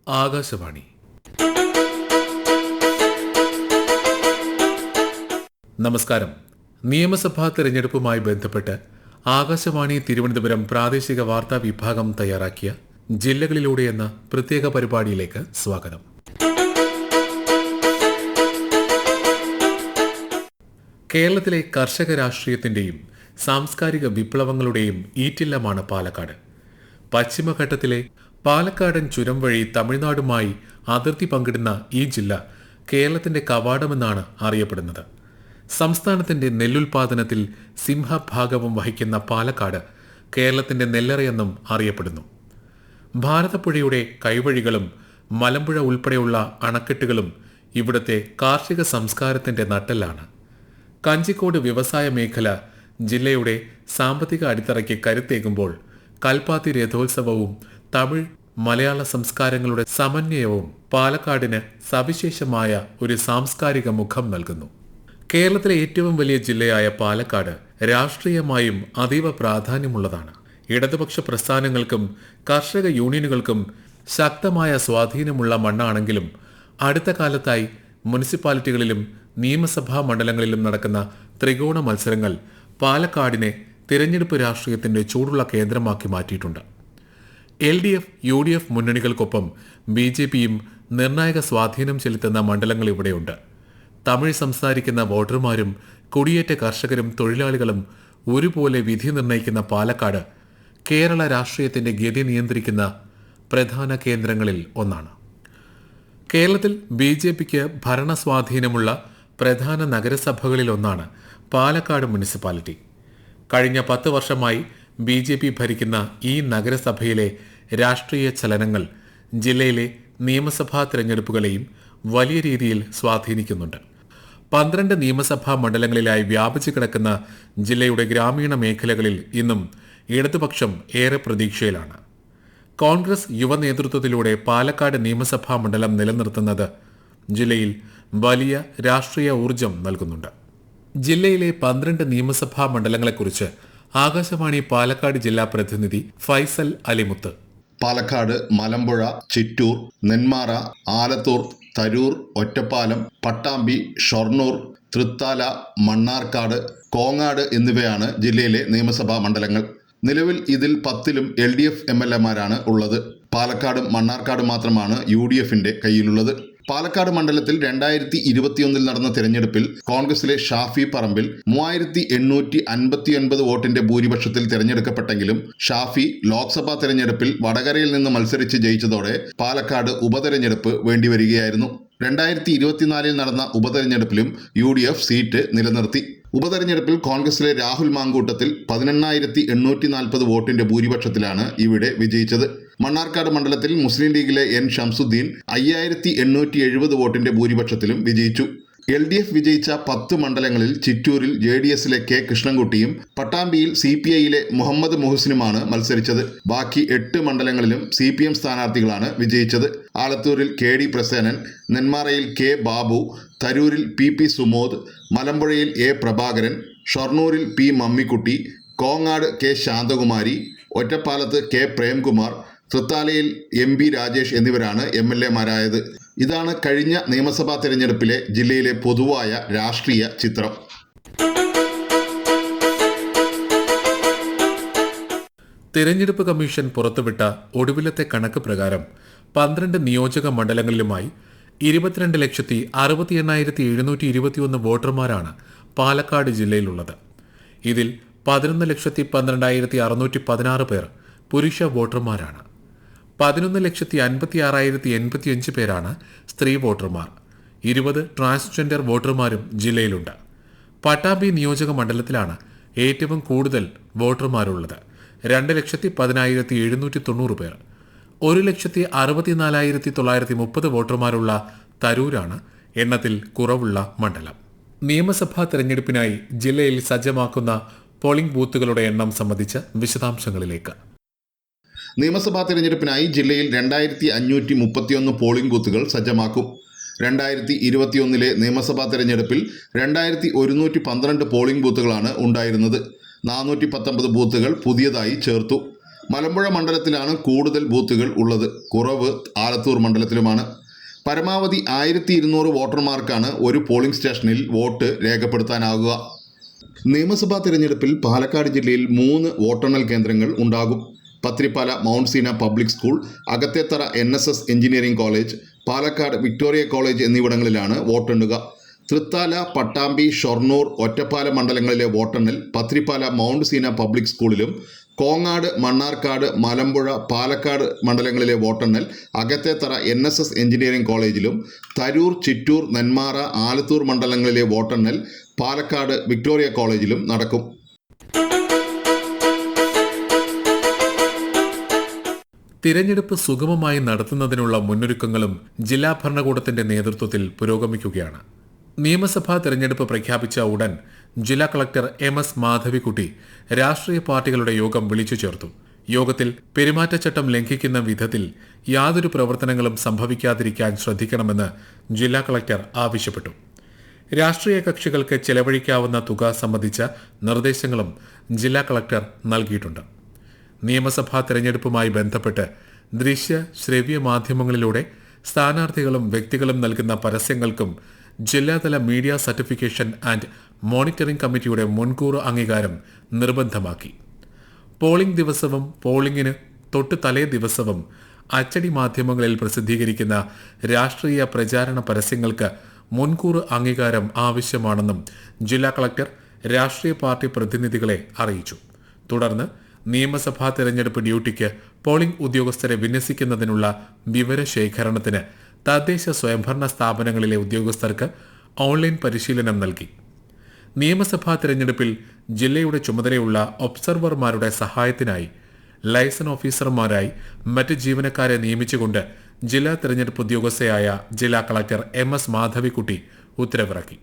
ആകാശവാണി. നമസ്കാരം. നിയമസഭാ തെരഞ്ഞെടുപ്പുമായി ബന്ധപ്പെട്ട് ആകാശവാണി തിരുവനന്തപുരം പ്രാദേശിക വാർത്താ വിഭാഗം തയ്യാറാക്കിയ ജില്ലകളിലൂടെ എന്ന പ്രത്യേക പരിപാടിയിലേക്ക് സ്വാഗതം. കേരളത്തിലെ കർഷക രാഷ്ട്രീയത്തിന്റെയും സാംസ്കാരിക വിപ്ലവങ്ങളുടെയും ഈറ്റില്ലമാണ് പാലക്കാട്. പശ്ചിമഘട്ടത്തിലെ പാലക്കാടൻ ചുരം വഴി തമിഴ്നാടുമായി അതിർത്തി പങ്കിടുന്ന ഈ ജില്ല കേരളത്തിന്റെ കവാടമെന്നാണ് അറിയപ്പെടുന്നത്. സംസ്ഥാനത്തിന്റെ നെല്ലുൽപാദനത്തിൽ സിംഹഭാഗവും വഹിക്കുന്ന പാലക്കാട് കേരളത്തിന്റെ നെല്ലറയെന്നും അറിയപ്പെടുന്നു. ഭാരതപ്പുഴയുടെ കൈവഴികളും മലമ്പുഴ ഉൾപ്പെടെയുള്ള അണക്കെട്ടുകളും ഇവിടുത്തെ കാർഷിക സംസ്കാരത്തിന്റെ നട്ടെല്ലാണ്. കഞ്ചിക്കോട് വ്യവസായ മേഖല ജില്ലയുടെ സാമ്പത്തിക അടിത്തറയ്ക്ക് കരുത്തേകുമ്പോൾ കൽപ്പാത്തി രഥോത്സവവും തമിഴ് മലയാള സംസ്കാരങ്ങളുടെ സമന്വയവും പാലക്കാടിന് സവിശേഷമായ ഒരു സാംസ്കാരിക മുഖം നൽകുന്നു. കേരളത്തിലെ ഏറ്റവും വലിയ ജില്ലയായ പാലക്കാട് രാഷ്ട്രീയമായും അതീവ പ്രാധാന്യമുള്ളതാണ്. ഇടതുപക്ഷ പ്രസ്ഥാനങ്ങൾക്കും കർഷക യൂണിയനുകൾക്കും ശക്തമായ സ്വാധീനമുള്ള മണ്ണാണെങ്കിലും അടുത്ത കാലത്തായി മുനിസിപ്പാലിറ്റികളിലും നിയമസഭാ മണ്ഡലങ്ങളിലും നടക്കുന്ന ത്രികോണ മത്സരങ്ങൾ പാലക്കാടിനെ തിരഞ്ഞെടുപ്പ് രാഷ്ട്രീയത്തിന്റെ ചൂടുള്ള കേന്ദ്രമാക്കി മാറ്റിയിട്ടുണ്ട്. LDF, UDF മുന്നണികൾക്കൊപ്പം BJPയും നിർണായക സ്വാധീനം ചെലുത്തുന്ന മണ്ഡലങ്ങൾ ഇവിടെയുണ്ട്. തമിഴ് സംസാരിക്കുന്ന വോട്ടർമാരും കുടിയേറ്റ കർഷകരും തൊഴിലാളികളും ഒരുപോലെ വിധി നിർണയിക്കുന്ന പാലക്കാട് കേരള രാഷ്ട്രീയത്തിന്റെ ഗതി നിയന്ത്രിക്കുന്ന പ്രധാന കേന്ദ്രങ്ങളിൽ ഒന്നാണ്. കേരളത്തിൽ BJPക്ക് ഭരണസ്വാധീനമുള്ള പ്രധാന നഗരസഭകളിലൊന്നാണ് പാലക്കാട് മുനിസിപ്പാലിറ്റി. കഴിഞ്ഞ 10 വർഷമായി BJP ഭരിക്കുന്ന ഈ നഗരസഭയിലെ രാഷ്ട്രീയ ചലനങ്ങൾ ജില്ലയിലെ നിയമസഭാ തെരഞ്ഞെടുപ്പുകളെയും വലിയ രീതിയിൽ സ്വാധീനിക്കുന്നുണ്ട്. 12 നിയമസഭാ മണ്ഡലങ്ങളിലായി വ്യാപിച്ചു കിടക്കുന്ന ജില്ലയുടെ ഗ്രാമീണ മേഖലകളിൽ ഇന്നും ഇടതുപക്ഷം ഏറെ പ്രതീക്ഷയിലാണ്. കോൺഗ്രസ് യുവ നേതൃത്വത്തിലൂടെ പാലക്കാട് നിയമസഭാ മണ്ഡലം നിലനിർത്തുന്നത് ജില്ലയിൽ വലിയ രാഷ്ട്രീയ ഊർജം നൽകുന്നുണ്ട്. ജില്ലയിലെ 12 നിയമസഭാ മണ്ഡലങ്ങളെക്കുറിച്ച് ആകാശവാണി പാലക്കാട് ജില്ലാ പ്രതിനിധി ഫൈസൽ അലിമുത്ത്. പാലക്കാട്, മലമ്പുഴ, ചിറ്റൂർ, നെന്മാറ, ആലത്തൂർ, തരൂർ, ഒറ്റപ്പാലം, പട്ടാമ്പി, ഷൊർണൂർ, തൃത്താല, മണ്ണാർക്കാട്, കോങ്ങാട് എന്നിവയാണ് ജില്ലയിലെ നിയമസഭാ മണ്ഡലങ്ങൾ. നിലവിൽ ഇതിൽ 10ലും LDF MLAമാരാണ് ഉള്ളത്. പാലക്കാടും മണ്ണാർക്കാടും മാത്രമാണ് UDFന്റെ കയ്യിലുള്ളത്. പാലക്കാട് മണ്ഡലത്തിൽ 2021 നടന്ന തിരഞ്ഞെടുപ്പിൽ കോൺഗ്രസിലെ ഷാഫി പറമ്പിൽ 3859 വോട്ടിന്റെ ഭൂരിപക്ഷത്തിൽ തിരഞ്ഞെടുക്കപ്പെട്ടെങ്കിലും ഷാഫി ലോക്സഭാ തെരഞ്ഞെടുപ്പിൽ വടകരയിൽ നിന്ന് മത്സരിച്ച് ജയിച്ചതോടെ പാലക്കാട് ഉപതെരഞ്ഞെടുപ്പ് വേണ്ടിവരികയായിരുന്നു. 2024 നടന്ന ഉപതെരഞ്ഞെടുപ്പിലും UDF സീറ്റ് നിലനിർത്തി. ഉപതെരഞ്ഞെടുപ്പിൽ കോൺഗ്രസിലെ രാഹുൽ മാങ്കൂട്ടത്തിൽ 18,840 വോട്ടിന്റെ ഭൂരിപക്ഷത്തിലാണ് ഇവിടെ വിജയിച്ചത്. മണ്ണാർക്കാട് മണ്ഡലത്തിൽ മുസ്ലിം ലീഗിലെ N ഷംസുദ്ദീൻ 5,870 വോട്ടിന്റെ ഭൂരിപക്ഷത്തിലും വിജയിച്ചു. LDF വിജയിച്ച 10 മണ്ഡലങ്ങളിൽ ചിറ്റൂരിൽ JDSലെ K കൃഷ്ണൻകുട്ടിയും പട്ടാമ്പിയിൽ CPIയിലെ മുഹമ്മദ് മുഹസിനുമാണ് മത്സരിച്ചത്. ബാക്കി 8 മണ്ഡലങ്ങളിലും CPM സ്ഥാനാർത്ഥികളാണ് വിജയിച്ചത്. ആലത്തൂരിൽ KD Prasenan, നെന്മാറയിൽ K Babu, തരൂരിൽ PP Sumod, മലമ്പുഴയിൽ A Prabhakaran, ഷൊർണൂരിൽ P Mammikutty, Kongad K Shanthakumari, ഒറ്റപ്പാലത്ത് K പ്രേംകുമാർ, തൃത്താലയിൽ MB രാജേഷ് എന്നിവരാണ് MLAമാരായത്. ഇതാണ് കഴിഞ്ഞ നിയമസഭാ തെരഞ്ഞെടുപ്പിലെ ജില്ലയിലെ പൊതുവായ രാഷ്ട്രീയ ചിത്രം. തിരഞ്ഞെടുപ്പ് കമ്മീഷൻ പുറത്തുവിട്ട ഒടുവിലത്തെ കണക്ക് പ്രകാരം 12 നിയോജക മണ്ഡലങ്ങളിലുമായി 22,68,721 വോട്ടർമാരാണ് പാലക്കാട് ജില്ലയിലുള്ളത്. ഇതിൽ 11,12,616 പേർ പുരുഷ വോട്ടർമാരാണ്. 11,56,085 പേരാണ് സ്ത്രീ വോട്ടർമാർ. 20 ട്രാൻസ്ജെൻഡർ വോട്ടർമാരും ജില്ലയിലുണ്ട്. പട്ടാമ്പി നിയോജക മണ്ഡലത്തിലാണ് ഏറ്റവും കൂടുതൽ വോട്ടർമാരുള്ളത്. 2,10,790 പേർ. 1,64,930 വോട്ടർമാരുള്ള തരൂരാണ് എണ്ണത്തിൽ കുറവുള്ള മണ്ഡലം. നിയമസഭാ തെരഞ്ഞെടുപ്പിനായി ജില്ലയിൽ സജ്ജമാക്കുന്ന പോളിംഗ് ബൂത്തുകളുടെ എണ്ണം സംബന്ധിച്ച വിശദാംശങ്ങളിലേക്ക്. നിയമസഭാ തെരഞ്ഞെടുപ്പിനായി ജില്ലയിൽ 2,531 പോളിംഗ് ബൂത്തുകൾ സജ്ജമാക്കും. 2021 നിയമസഭാ തെരഞ്ഞെടുപ്പിൽ 2,112 പോളിംഗ് ബൂത്തുകളാണ് ഉണ്ടായിരുന്നത്. 419 ബൂത്തുകൾ പുതിയതായി ചേർത്തു. മലമ്പുഴ മണ്ഡലത്തിലാണ് കൂടുതൽ ബൂത്തുകൾ ഉള്ളത്. കുറവ് ആലത്തൂർ മണ്ഡലത്തിലുമാണ്. പരമാവധി 1200 വോട്ടർമാർക്കാണ് ഒരു പോളിംഗ് സ്റ്റേഷനിൽ വോട്ട് രേഖപ്പെടുത്താനാകുക. നിയമസഭാ തിരഞ്ഞെടുപ്പിൽ പാലക്കാട് ജില്ലയിൽ 3 വോട്ടെണ്ണൽ കേന്ദ്രങ്ങൾ ഉണ്ടാകും. Pathirippala mount Seena public school, Akathethara NSS engineering college, Palakkad Victoria college എന്നിവിടങ്ങളിലാണ് വോട്ടെണ്ണുക. തൃത്താല, പട്ടാമ്പി, ഷൊർണൂർ, ഒറ്റപ്പാലം മണ്ഡലങ്ങളിലെ വോട്ടെണ്ണൽ പത്രിപ്പാല മൗണ്ട് സീന പബ്ലിക് സ്കൂളിലും, കോങ്ങാട്, മണ്ണാർക്കാട്, മലമ്പുഴ, പാലക്കാട് മണ്ഡലങ്ങളിലെ വോട്ടെണ്ണൽ അകത്തേത്തറ NSS എഞ്ചിനീയറിംഗ് കോളേജിലും, തരൂർ, ചിറ്റൂർ, നെന്മാറ, ആലത്തൂർ മണ്ഡലങ്ങളിലെ വോട്ടെണ്ണൽ പാലക്കാട് വിക്ടോറിയ കോളേജിലും നടക്കും. തിരഞ്ഞെടുപ്പ് സുഗമമായി നടത്തുന്നതിനുള്ള മുന്നൊരുക്കങ്ങളും ജില്ലാ ഭരണകൂടത്തിന്റെ നേതൃത്വത്തിൽ പുരോഗമിക്കുകയാണ്. നിയമസഭാ തിരഞ്ഞെടുപ്പ് പ്രഖ്യാപിച്ച ഉടൻ ജില്ലാ കളക്ടർ MS മാധവിക്കുട്ടി രാഷ്ട്രീയ പാർട്ടികളുടെ യോഗം വിളിച്ചു ചേർത്തു. യോഗത്തിൽ പെരുമാറ്റച്ചട്ടം ലംഘിക്കുന്ന വിധത്തിൽ യാതൊരു പ്രവർത്തനങ്ങളും സംഭവിക്കാതിരിക്കാൻ ശ്രദ്ധിക്കണമെന്ന് ജില്ലാ കളക്ടർ ആവശ്യപ്പെട്ടു. രാഷ്ട്രീയ കക്ഷികൾക്ക് ചെലവഴിക്കാവുന്ന തുക സംബന്ധിച്ച നിർദ്ദേശങ്ങളും ജില്ലാ കളക്ടർ നൽകിയിട്ടുണ്ട്. നിയമസഭാ തെരഞ്ഞെടുപ്പുമായി ബന്ധപ്പെട്ട് ദൃശ്യ ശ്രവ്യ മാധ്യമങ്ങളിലൂടെ സ്ഥാനാർത്ഥികളും വ്യക്തികളും നൽകുന്ന പരസ്യങ്ങൾക്കും ജില്ലാതല മീഡിയ സർട്ടിഫിക്കേഷൻ ആൻഡ് മോണിറ്ററിംഗ് കമ്മിറ്റിയുടെ മുൻകൂർ അംഗീകാരം നിർബന്ധമാക്കി. പോളിംഗ് ദിവസവും പോളിംഗിന് തൊട്ട് തലേ ദിവസവും അച്ചടി മാധ്യമങ്ങളിൽ പ്രസിദ്ധീകരിക്കുന്ന രാഷ്ട്രീയ പ്രചാരണ പരസ്യങ്ങൾക്ക് മുൻകൂർ അംഗീകാരം ആവശ്യമാണെന്നും ജില്ലാ കളക്ടർ രാഷ്ട്രീയ പാർട്ടി പ്രതിനിധികളെ അറിയിച്ചു. തുടർന്ന് നിയമസഭാ തെരഞ്ഞെടുപ്പ് ഡ്യൂട്ടിക്ക് പോളിംഗ് ഉദ്യോഗസ്ഥരെ വിന്യസിക്കുന്നതിനുള്ള വിവരശേഖരണത്തിന് തദ്ദേശ സ്വയംഭരണ സ്ഥാപനങ്ങളിലെ ഉദ്യോഗസ്ഥർക്ക് ഓൺലൈൻ പരിശീലനം നൽകി. നിയമസഭാ തെരഞ്ഞെടുപ്പിൽ ജില്ലയുടെ ചുമതലയുള്ള ഒബ്സർവർമാരുടെ സഹായത്തിനായി ലൈസൺ ഓഫീസർമാരായി മറ്റ് ജീവനക്കാരെ നിയമിച്ചുകൊണ്ട് ജില്ലാ തെരഞ്ഞെടുപ്പ് ഉദ്യോഗസ്ഥയായ ജില്ലാ കളക്ടർ MS മാധവിക്കുട്ടി ഉത്തരവിറക്കി.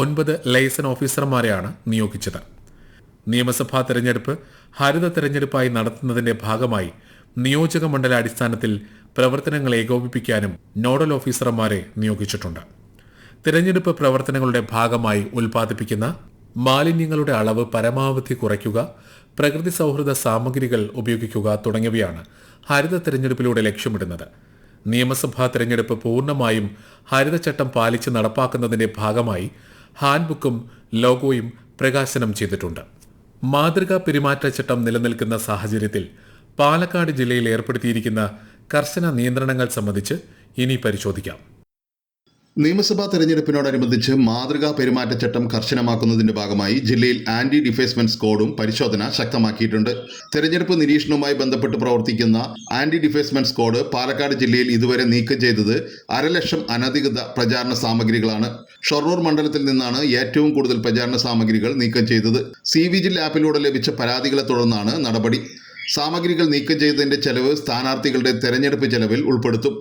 9 ലൈസൺ ഓഫീസർമാരെയാണ് നിയോഗിച്ചത്. നിയമസഭാ തെരഞ്ഞെടുപ്പ് ഹരിത തെരഞ്ഞെടുപ്പായി നടത്തുന്നതിന്റെ ഭാഗമായി നിയോജക മണ്ഡല അടിസ്ഥാനത്തിൽ പ്രവർത്തനങ്ങൾ ഏകോപിപ്പിക്കാനും നോഡൽ ഓഫീസർമാരെ നിയോഗിച്ചിട്ടുണ്ട്. തിരഞ്ഞെടുപ്പ് പ്രവർത്തനങ്ങളുടെ ഭാഗമായി ഉൽപ്പാദിപ്പിക്കുന്ന മാലിന്യങ്ങളുടെ അളവ് പരമാവധി കുറയ്ക്കുക, പ്രകൃതി സൗഹൃദ സാമഗ്രികൾ ഉപയോഗിക്കുക തുടങ്ങിയവയാണ് ഹരിത തെരഞ്ഞെടുപ്പിലൂടെ ലക്ഷ്യമിടുന്നത്. നിയമസഭാ തെരഞ്ഞെടുപ്പ് പൂർണ്ണമായും ഹരിതചട്ടം പാലിച്ച് നടപ്പാക്കുന്നതിന്റെ ഭാഗമായി ഹാൻഡ്ബുക്കും ലോഗോയും പ്രകാശനം ചെയ്തിട്ടുണ്ട്. മാതൃകാ പെരുമാറ്റച്ചട്ടം നിലനിൽക്കുന്ന സാഹചര്യത്തിൽ പാലക്കാട് ജില്ലയിൽ ഏർപ്പെടുത്തിയിരിക്കുന്ന കർശന നിയന്ത്രണങ്ങൾ സംബന്ധിച്ച് ഇനി പരിശോധിക്കാം. നിയമസഭാ തെരഞ്ഞെടുപ്പിനോടനുബന്ധിച്ച് മാതൃകാ പെരുമാറ്റച്ചട്ടം കർശനമാക്കുന്നതിന്റെ ഭാഗമായി ജില്ലയിൽ ആന്റി ഡിഫേസ്മെന്റ് സ്ക്വാഡും പരിശോധന ശക്തമാക്കിയിട്ടുണ്ട്. തെരഞ്ഞെടുപ്പ് നിരീക്ഷണവുമായി ബന്ധപ്പെട്ട് പ്രവർത്തിക്കുന്ന ആന്റി ഡിഫേസ്മെന്റ് സ്ക്വാഡ് പാലക്കാട് ജില്ലയിൽ ഇതുവരെ നീക്കം ചെയ്തത് 1,00,000 അനധികൃത പ്രചാരണ സാമഗ്രികളാണ്. ഷൊർണൂർ മണ്ഡലത്തിൽ നിന്നാണ് ഏറ്റവും കൂടുതൽ പ്രചാരണ സാമഗ്രികൾ നീക്കം ചെയ്തത്. CVGIL ആപ്പിലൂടെ ലഭിച്ച പരാതികളെ തുടർന്നാണ് നടപടി. സാമഗ്രികൾ നീക്കം ചെയ്തതിന്റെ ചെലവ് സ്ഥാനാർത്ഥികളുടെ തെരഞ്ഞെടുപ്പ് ചെലവിൽ ഉൾപ്പെടുത്തും.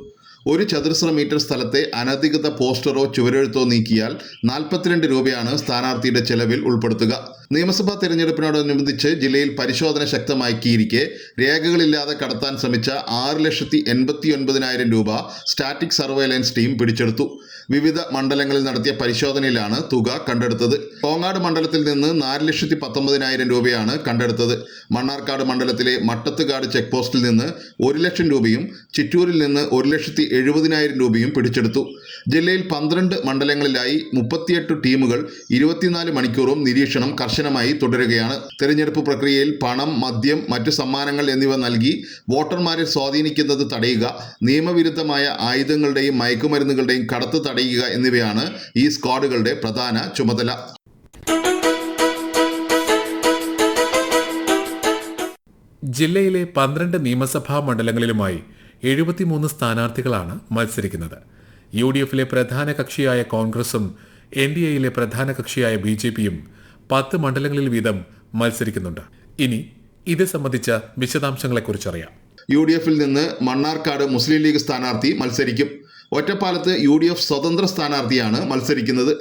1 ചതുരശ്ര മീറ്റർ സ്ഥലത്തെ അനധികൃത പോസ്റ്ററോ ചുവരെഴുത്തോ നീക്കിയാൽ 42 രൂപയാണ് സ്ഥാനാർത്ഥിയുടെ ചെലവിൽ ഉൾപ്പെടുത്തുക. നിയമസഭാ തെരഞ്ഞെടുപ്പിനോടനുബന്ധിച്ച് ജില്ലയിൽ പരിശോധന ശക്തമാക്കിയിരിക്കെ രേഖകളില്ലാതെ കടത്താൻ ശ്രമിച്ച 6,89,000 രൂപ സ്റ്റാറ്റിക് സർവൈലൻസ് ടീം പിടിച്ചെടുത്തു. വിവിധ മണ്ഡലങ്ങളിൽ നടത്തിയ പരിശോധനയിലാണ് തുക കണ്ടെടുത്തത്. കോങ്ങാട് മണ്ഡലത്തിൽ നിന്ന് 4,19,000 രൂപയാണ് കണ്ടെടുത്തത്. മണ്ണാർക്കാട് മണ്ഡലത്തിലെ മട്ടത്തുകാട് ചെക്ക് പോസ്റ്റിൽ നിന്ന് 1,00,000 രൂപയും ചിറ്റൂരിൽ നിന്ന് 1,70,000 രൂപയും പിടിച്ചെടുത്തു. ജില്ലയിൽ 12 മണ്ഡലങ്ങളിലായി 38 ടീമുകൾ 24 മണിക്കൂറും നിരീക്ഷണം കർശനമായി തുടരുകയാണ്. തെരഞ്ഞെടുപ്പ് പ്രക്രിയയിൽ പണം, മദ്യം, മറ്റു സമ്മാനങ്ങൾ എന്നിവ നൽകി വോട്ടർമാരെ സ്വാധീനിക്കുന്നത് തടയുക, നിയമവിരുദ്ധമായ ആയുധങ്ങളുടെയും മയക്കുമരുന്നുകളുടെയും കടത്ത് തടയുക എന്നിവയാണ് ഈ സ്ക്വാഡുകളുടെ പ്രധാന ചുമതല. ജില്ലയിലെ 12 നിയമസഭാ മണ്ഡലങ്ങളിലുമായി 73 സ്ഥാനാർത്ഥികളാണ് മത്സരിക്കുന്നത്. UDFിലെ പ്രധാന കക്ഷിയായ കോൺഗ്രസും NDAയിലെ പ്രധാന കക്ഷിയായ BJPയും 10 മണ്ഡലങ്ങളിൽ വീതം മത്സരിക്കുന്നുണ്ട്. ഇനി ഇത് സംബന്ധിച്ച വിശദാംശങ്ങളെക്കുറിച്ചറിയാം. UDFിൽ നിന്ന് മണ്ണാർക്കാട് മുസ്ലിം ലീഗ് സ്ഥാനാർത്ഥി മത്സരിക്കും. ഒറ്റപ്പാലത്ത് UDF സ്വതന്ത്ര സ്ഥാനാർത്ഥിയാണ് മത്സരിക്കുന്നത്.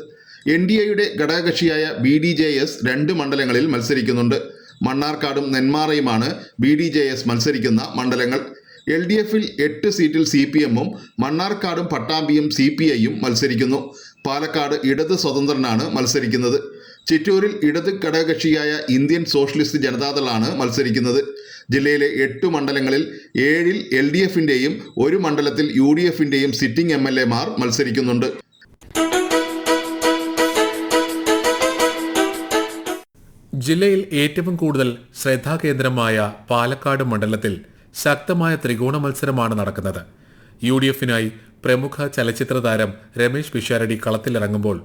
NDAയുടെ ഘടകകക്ഷിയായ BDJS 2 മണ്ഡലങ്ങളിൽ മത്സരിക്കുന്നുണ്ട്. മണ്ണാർക്കാടും നെന്മാറയുമാണ് BDJS മത്സരിക്കുന്ന മണ്ഡലങ്ങൾ. LDFിൽ 8 സീറ്റിൽ CPMും മണ്ണാർക്കാടും പട്ടാമ്പിയും CPIയും മത്സരിക്കുന്നു. പാലക്കാട് ഇടത് സ്വതന്ത്രനാണ് മത്സരിക്കുന്നത്. ചിറ്റൂരിൽ ഇടത് ഘടകകക്ഷിയായ ഇന്ത്യൻ സോഷ്യലിസ്റ്റ് ജനതാദളാണ് മത്സരിക്കുന്നത്. ജില്ലയിലെ 8 മണ്ഡലങ്ങളിൽ 7-ൽ LDFിന്റെയും 1 മണ്ഡലത്തിൽ UDFിന്റെയും സിറ്റിംഗ് MLAമാർ മത്സരിക്കുന്നുണ്ട്. ജില്ലയിൽ ഏറ്റവും കൂടുതൽ ശ്രദ്ധാകേന്ദ്രമായ പാലക്കാട് മണ്ഡലത്തിൽ ശക്തമായ ത്രികോണ മത്സരമാണ് നടക്കുന്നത്. UDFിനായി പ്രമുഖ ചലച്ചിത്ര താരം രമേശ് പിഷാരടി കളത്തിലിറങ്ങുമ്പോൾ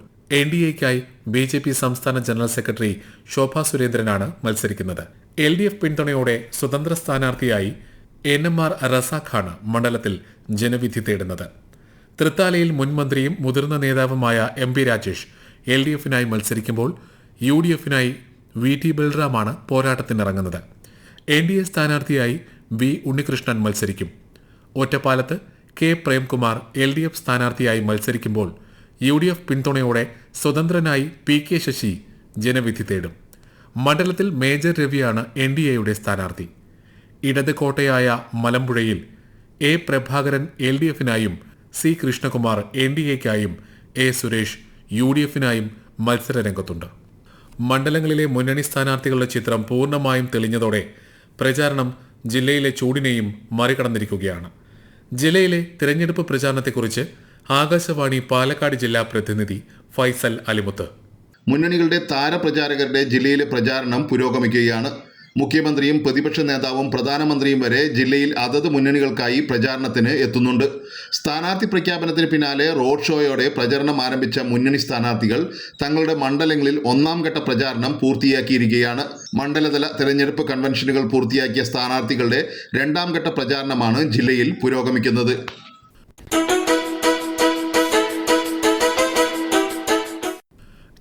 NDAയ്ക്കായി BJP സംസ്ഥാന ജനറൽ സെക്രട്ടറി ശോഭാ സുരേന്ദ്രനാണ് മത്സരിക്കുന്നത്. LDF പിന്തുണയോടെ സ്വതന്ത്ര സ്ഥാനാർത്ഥിയായി NMR റസാഖാണ് മണ്ഡലത്തിൽ ജനവിധി തേടുന്നത്. തൃത്താലയിൽ മുൻ മന്ത്രിയും മുതിർന്ന നേതാവുമായ MP രാജേഷ് LDFിനായി മത്സരിക്കുമ്പോൾ UDFിനായി VT ബൽറാമാണ് പോരാട്ടത്തിനിറങ്ങുന്നത്. NDA സ്ഥാനാർത്ഥിയായി B ഉണ്ണികൃഷ്ണൻ മത്സരിക്കും. ഒറ്റപ്പാലത്ത് K പ്രേംകുമാർ LDF സ്ഥാനാർത്ഥിയായി മത്സരിക്കുമ്പോൾ UDF പിന്തുണയോടെ സ്വതന്ത്രനായി PK ശശി ജനവിധി തേടും. മണ്ഡലത്തിൽ മേജർ രവിയാണ് NDAയുടെ സ്ഥാനാർത്ഥി. ഇടത് കോട്ടയായ മലമ്പുഴയിൽ A Prabhakaran LDFിനായും C Krishnakumar NDAയ്ക്കായും A Suresh UDFിനായും മത്സരരംഗത്തുണ്ട്. മണ്ഡലങ്ങളിലെ മുന്നണി സ്ഥാനാർത്ഥികളുടെ ചിത്രം പൂർണ്ണമായും തെളിഞ്ഞതോടെ പ്രചാരണം ജില്ലയിലെ ചൂടിനെയും മറികടന്നിരിക്കുകയാണ്. ജില്ലയിലെ തിരഞ്ഞെടുപ്പ് പ്രചാരണത്തെക്കുറിച്ച് ആകാശവാണി പാലക്കാട് ജില്ലാ പ്രതിനിധി ഫൈസൽ അലിമുത്ത്. മുന്നണികളുടെ താരപ്രചാരകരുടെ ജില്ലയിലെ പ്രചാരണം പുരോഗമിക്കുകയാണ്. മുഖ്യമന്ത്രിയും പ്രതിപക്ഷ നേതാവും പ്രധാനമന്ത്രിയും വരെ ജില്ലയിൽ അതത് മുന്നണികൾക്കായി പ്രചാരണത്തിന് എത്തുന്നുണ്ട്. സ്ഥാനാർത്ഥി പ്രഖ്യാപനത്തിന് പിന്നാലെ റോഡ് ഷോയോടെ പ്രചരണം ആരംഭിച്ച മുന്നണി സ്ഥാനാർത്ഥികൾ തങ്ങളുടെ മണ്ഡലങ്ങളിൽ 1-ാം ഘട്ട പ്രചാരണം പൂർത്തിയാക്കിയിരിക്കുകയാണ്. മണ്ഡലതല തെരഞ്ഞെടുപ്പ് കൺവെൻഷനുകൾ പൂർത്തിയാക്കിയ സ്ഥാനാർത്ഥികളുടെ 2-ാം ഘട്ട പ്രചാരണമാണ് ജില്ലയിൽ പുരോഗമിക്കുന്നത്.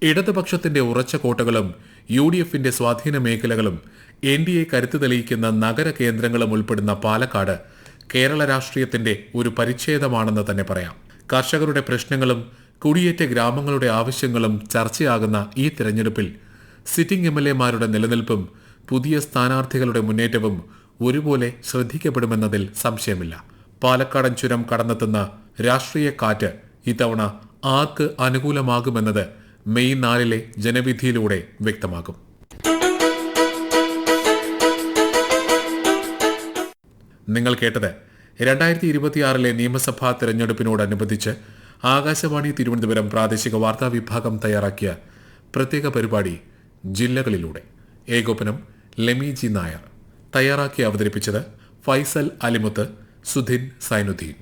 ഇടതുപക്ഷത്തിന്റെ ഉറച്ച കോട്ടകളും UDFിന്റെ സ്വാധീന മേഖലകളും NDA കരുത്ത് തെളിയിക്കുന്ന നഗര കേന്ദ്രങ്ങളും ഉൾപ്പെടുന്ന പാലക്കാട് കേരള രാഷ്ട്രീയത്തിന്റെ ഒരു പരിച്ഛേദമാണെന്ന് തന്നെ പറയാം. കർഷകരുടെ പ്രശ്നങ്ങളും കുടിയേറ്റ ഗ്രാമങ്ങളുടെ ആവശ്യങ്ങളും ചർച്ചയാകുന്ന ഈ തിരഞ്ഞെടുപ്പിൽ സിറ്റിംഗ് MLAമാരുടെ നിലനിൽപ്പും പുതിയ സ്ഥാനാർത്ഥികളുടെ മുന്നേറ്റവും ഒരുപോലെ ശ്രദ്ധിക്കപ്പെടുമെന്നതിൽ സംശയമില്ല. പാലക്കാടൻ ചുരം കടന്നെത്തുന്ന രാഷ്ട്രീയ കാറ്റ് ഇത്തവണ ആർക്ക് അനുകൂലമാകുമെന്നത് മെയ് 4-ലെ ജനവിധിയിലൂടെ വ്യക്തമാകും. നിങ്ങൾ കേട്ടത് 2026-ലെ നിയമസഭാ തെരഞ്ഞെടുപ്പിനോടനുബന്ധിച്ച് ആകാശവാണി തിരുവനന്തപുരം പ്രാദേശിക വാർത്താ വിഭാഗം തയ്യാറാക്കിയ പ്രത്യേക പരിപാടി ജില്ലകളിലൂടെ. ഏകോപനം ലെമി ജി നായർ. തയ്യാറാക്കി അവതരിപ്പിച്ചത് ഫൈസൽ അലിമുത്ത്, സുധിൻ സൈനുദ്ദീൻ.